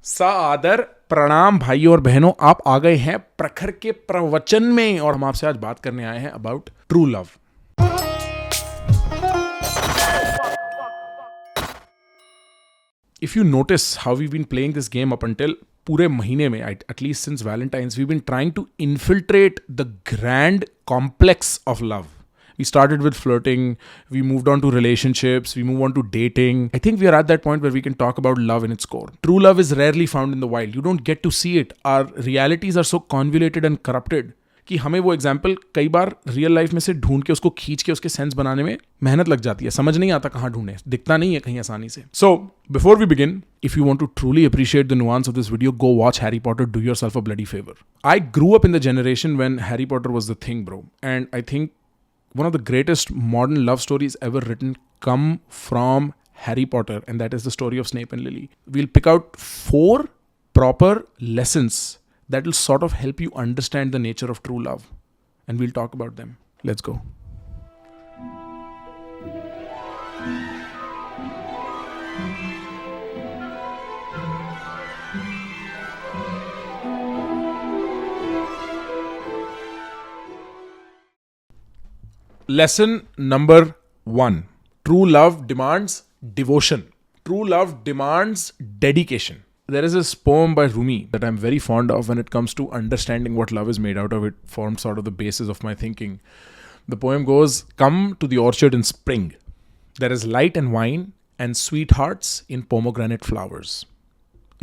सादर प्रणाम भाई और बहनों, आप आ गए हैं प्रखर के प्रवचन में और हम आपसे आज बात करने आए हैं about true love. If you notice how we been playing this game up until पूरे महीने में, at least since Valentine's, we been trying to infiltrate the grand complex of love. We started with flirting, we moved on to relationships, we moved on to dating. I think we are at that point where we can talk about love in its core. True love is rarely found in the wild. You don't get to see it. Our realities are so convoluted and corrupted कि हमें वो example कई बार real life में से ढूंढ के उसको खींच के उसके सेंस बनाने में मेहनत लग जाती है. समझ नहीं आता कहाँ ढूंढे, दिखता नहीं है कहीं आसानी से. So before we begin, if you want to truly appreciate the nuance of this video, go watch Harry Potter. Do yourself a bloody favour. I grew up in the generation when Harry Potter was the thing, bro, and I think one of the greatest modern love stories ever written come from Harry Potter, and that is the story of Snape and Lily. We'll pick out 4 proper lessons that will sort of help you understand the nature of true love, and we'll talk about them. Let's go. Lesson number 1. True love demands devotion. True love demands dedication. There is this poem by Rumi that I'm very fond of when it comes to understanding what love is made out of. It formed sort of the basis of my thinking. The poem goes, "Come to the orchard in spring. There is light and wine and sweethearts in pomegranate flowers.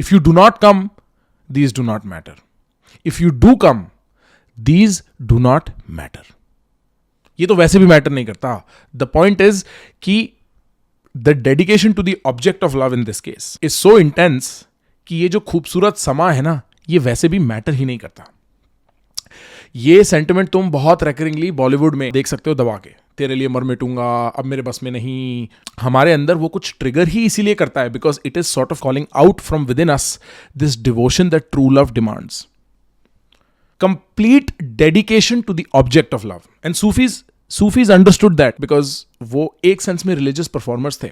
If you do not come, these do not matter. If you do come, these do not matter." ये तो वैसे भी matter नहीं करता. The point is कि the dedication to the object of love in this case is so intense कि ये जो खूबसूरत समा है ना, ये वैसे भी मैटर ही नहीं करता. ये सेंटिमेंट तुम बहुत रेकरिंगली बॉलीवुड में देख सकते हो दबा के, तेरे लिए मर मिटूंगा, अब मेरे बस में नहीं. हमारे अंदर वो कुछ ट्रिगर ही इसीलिए करता है because it is sort of calling out from with in us this devotion that true love demands. Complete dedication to the object of love. And Sufis understood that because वो एक सेंस में religious performers थे.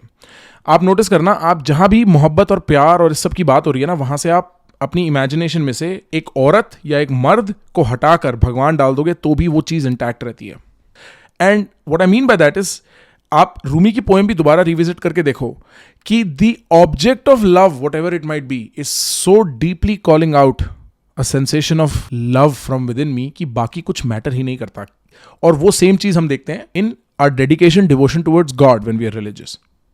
आप notice करना, आप जहां भी मोहब्बत और प्यार और इस सब की बात हो रही है ना, वहां से आप अपनी इमेजिनेशन में से एक औरत या एक मर्द को हटाकर भगवान डाल दोगे तो भी वो चीज इंटैक्ट रहती है. And what I mean by that is, आप रूमी की पोएम भी दोबारा रिविजिट करके देखो कि the object of love, what ever it might be, is so deeply calling out a sensation of love from within me कि बाकी कुछ मैटर ही नहीं करता. और वो सेम चीज हम देखते हैं in our dedication, devotion towards God when we are religious.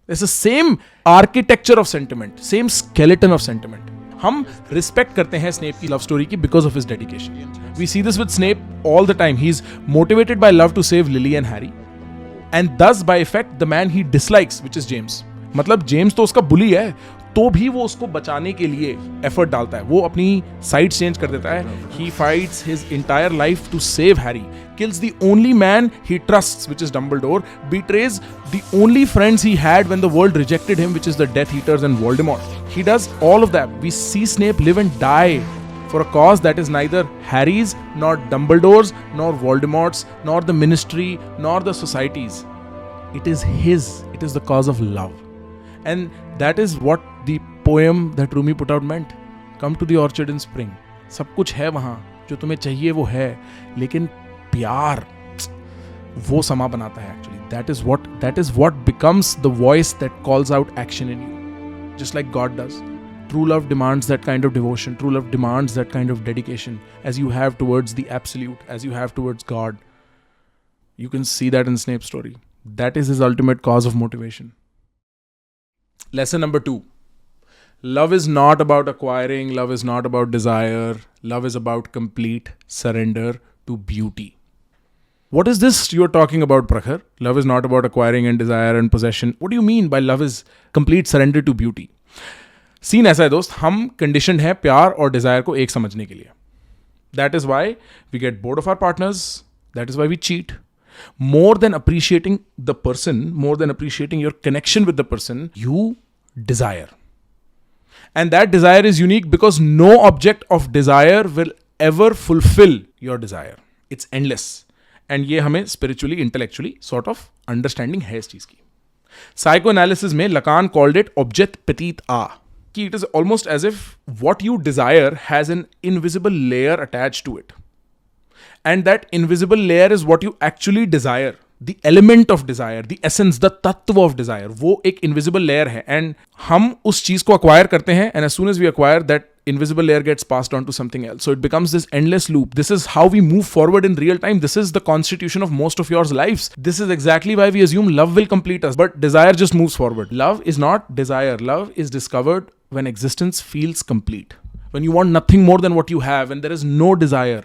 It's the same architecture of sentiment, same skeleton of sentiment. हम रिस्पेक्ट करते हैं स्नेप की लव स्टोरी की because of his dedication. We see this with Snape all the time. He is motivated by love to save Lily and Harry, and thus by effect the man he dislikes, which is James. मतलब James तो उसका बुली है, तो भी वो उसको बचाने के लिए एफर्ट डालता है. वो अपनी साइड चेंज कर देता है. He fights his entire life to save Harry, kills the only man he trusts, which is Dumbledore, betrays the only friends he had when the world rejected him, which is the Death Eaters and Voldemort. He does all of that. We see Snape live and die for a cause that is neither Harry's, nor Dumbledore's, nor Voldemort's, nor the Ministry, nor the Society's. It is his. It is the cause of love. And that is what the poem that Rumi put out meant. Come to the orchard in spring. सब कुछ है वहाँ, जो तुम्हें चाहिए वो है, लेकिन प्यार वो समा बनाता है. Actually, that is what becomes the voice that calls out action in you, just like God does. True love demands that kind of devotion. True love demands that kind of dedication, as you have towards the absolute, as you have towards God. You can see that in Snape's story. That is his ultimate cause of motivation. Lesson number 2. Love is not about acquiring. Love is not about desire. Love is about complete surrender to beauty. What is this you're talking about, Prakhar? Love is not about acquiring and desire and possession. What do you mean by love is complete surrender to beauty? Scene ऐसा है दोस्त, हम conditioned हैं प्यार और Dzire को एक समझने के लिए. That is why we get bored of our partners. That is why we cheat. More than appreciating the person, more than appreciating your connection with the person, you desire. And that desire is unique because no object of desire will ever fulfill your desire. It's endless. And ये हमें spiritually intellectually sort of understanding है इस चीज की. Psycho analysis में Lacan called it object प्रतीत आ, कि it is almost as if what you desire has an invisible layer attached to it. And that invisible layer is what you actually desire. The element of desire, the essence, the tattva of desire, वो एक invisible layer है. And हम उस चीज को acquire करते हैं, and as soon as we acquire, that invisible layer gets passed on to something else. So it becomes this endless loop. This is how we move forward in real time. This is the constitution of most of your lives. This is exactly why we assume love will complete us, but desire just moves forward. Love is not desire. Love is discovered when existence feels complete. When you want nothing more than what you have, and there is no desire,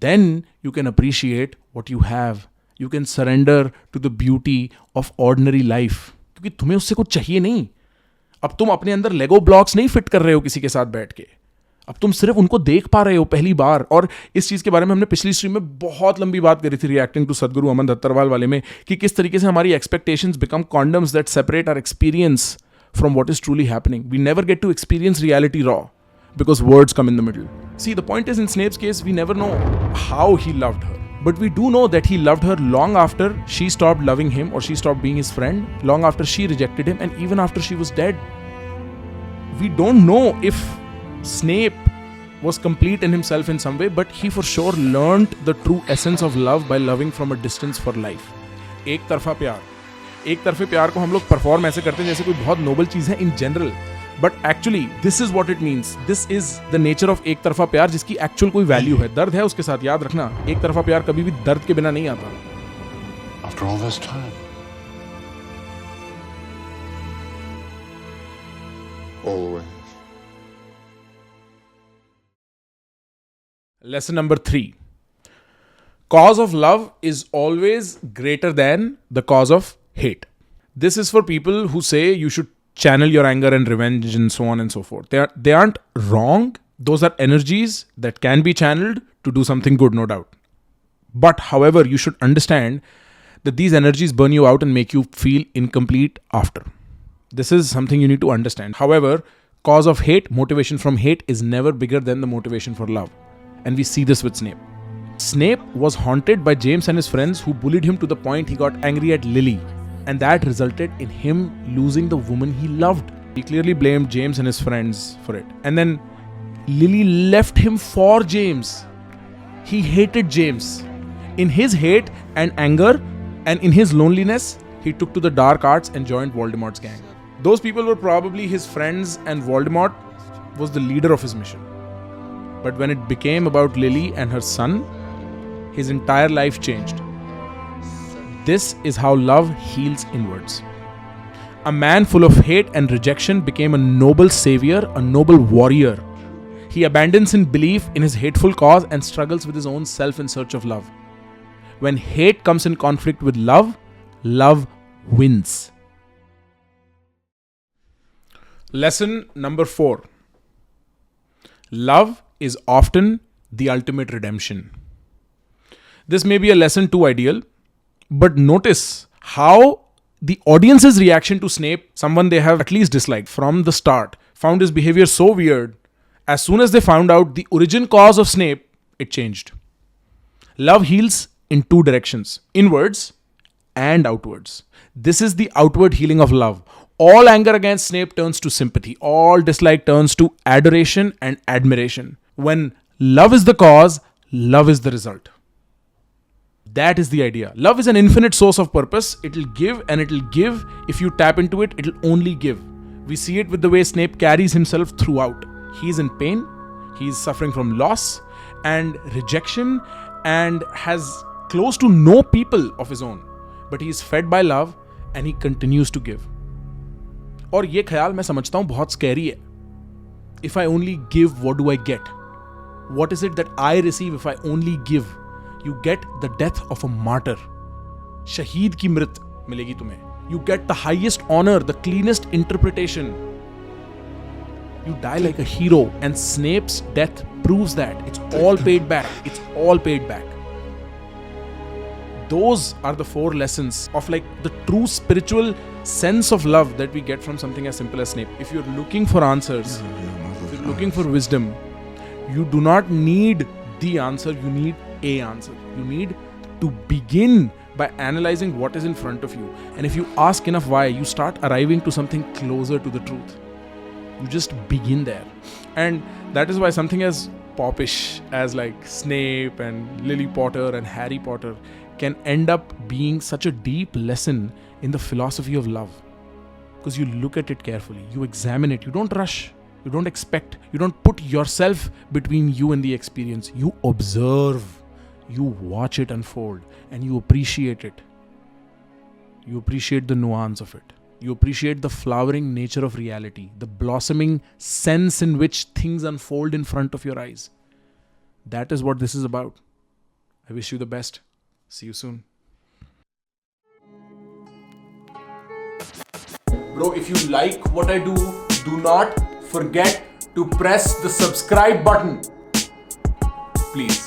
then you can appreciate what you have. You can surrender to the beauty of ordinary life. क्योंकि तुम्हें उससे कुछ चाहिए नहीं. अब तुम अपने अंदर लेगो ब्लॉक्स नहीं फिट कर रहे हो किसी के साथ बैठ के. अब तुम सिर्फ उनको देख पा रहे हो पहली बार. और इस चीज के बारे में हमने पिछली स्ट्रीम में बहुत लंबी बात करी थी, रिएक्टिंग टू सदगुरु अमन दत्तरवाल वाले में, कि किस तरीके से हमारी expectations become condoms that separate our experience from what is truly happening. We never get to experience reality raw because words come in the middle. See, the point is, in Snape's case, we never know how he loved her. But we do know that he loved her long after she stopped loving him or she stopped being his friend, long after she rejected him, and even after she was dead. We don't know if Snape was complete in himself in some way, but he for sure learned the true essence of love by loving from a distance for life. एक तरफा प्यार. एक तरफे प्यार को हम लोग perform ऐसे करते हैं जैसे कोई बहुत नोबल चीज है in general, but actually this is what it means. This is the nature of एक तरफा प्यार, जिसकी एक्चुअल कोई वैल्यू है. दर्द है उसके साथ, याद रखना. एक तरफा प्यार कभी भी दर्द के बिना नहीं आता. After all this time. Always. Lesson number 3. Cause of love is always greater than the cause of hate. This is for people who say you should channel your anger and revenge and so on and so forth. They aren't wrong. Those are energies that can be channeled to do something good, no doubt. But however, you should understand that these energies burn you out and make you feel incomplete after. This is something you need to understand. However, cause of hate, motivation from hate, is never bigger than the motivation for love. And we see this with Snape. Snape was haunted by James and his friends who bullied him to the point he got angry at Lily. And that resulted in him losing the woman he loved. He clearly blamed James and his friends for it. And then Lily left him for James. He hated James. In his hate and anger and in his loneliness, he took to the dark arts and joined Voldemort's gang. Those people were probably his friends, and Voldemort was the leader of his mission. But when it became about Lily and her son, his entire life changed. This is how love heals inwards. A man full of hate and rejection became a noble savior, a noble warrior. He abandons his belief in his hateful cause and struggles with his own self in search of love. When hate comes in conflict with love, love wins. Lesson number 4. Love is often the ultimate redemption. This may be a lesson too ideal, but notice how the audience's reaction to Snape, someone they have at least disliked from the start, found his behavior so weird. As soon as they found out the origin cause of Snape, it changed. Love heals in 2 directions, inwards and outwards. This is the outward healing of love. All anger against Snape turns to sympathy. All dislike turns to adoration and admiration. When love is the cause, love is the result. That is the idea. Love is an infinite source of purpose. It'll give and it'll give. If you tap into it, it'll only give. We see it with the way Snape carries himself throughout. He's in pain. He's suffering from loss and rejection and has close to no people of his own. But he is fed by love and he continues to give. और ये ख्याल मैं समझता हूँ बहुत scary है. If I only give, what do I get? What is it that I receive if I only give? You get the death of a martyr. शहीद की मृत मिलेगी तुम्हें. You get the highest honor, the cleanest interpretation. You die like a hero, and Snape's death proves that. It's all paid back. It's all paid back. Those are the 4 lessons of like the true spiritual sense of love that we get from something as simple as Snape. If you're looking for answers, if you're looking for wisdom, you do not need the answer, you need a answer. You need to begin by analyzing what is in front of you. And if you ask enough why, you start arriving to something closer to the truth. You just begin there. And that is why something as popish as like Snape and Lily Potter and Harry Potter can end up being such a deep lesson in the philosophy of love. Because you look at it carefully, you examine it, you don't rush, you don't expect, you don't put yourself between you and the experience. You observe, you watch it unfold, and you appreciate it. You appreciate the nuance of it. You appreciate the flowering nature of reality, the blossoming sense in which things unfold in front of your eyes. That is what this is about. I wish you the best. See you soon. Bro, if you like what I do not forget to press the subscribe button. Please.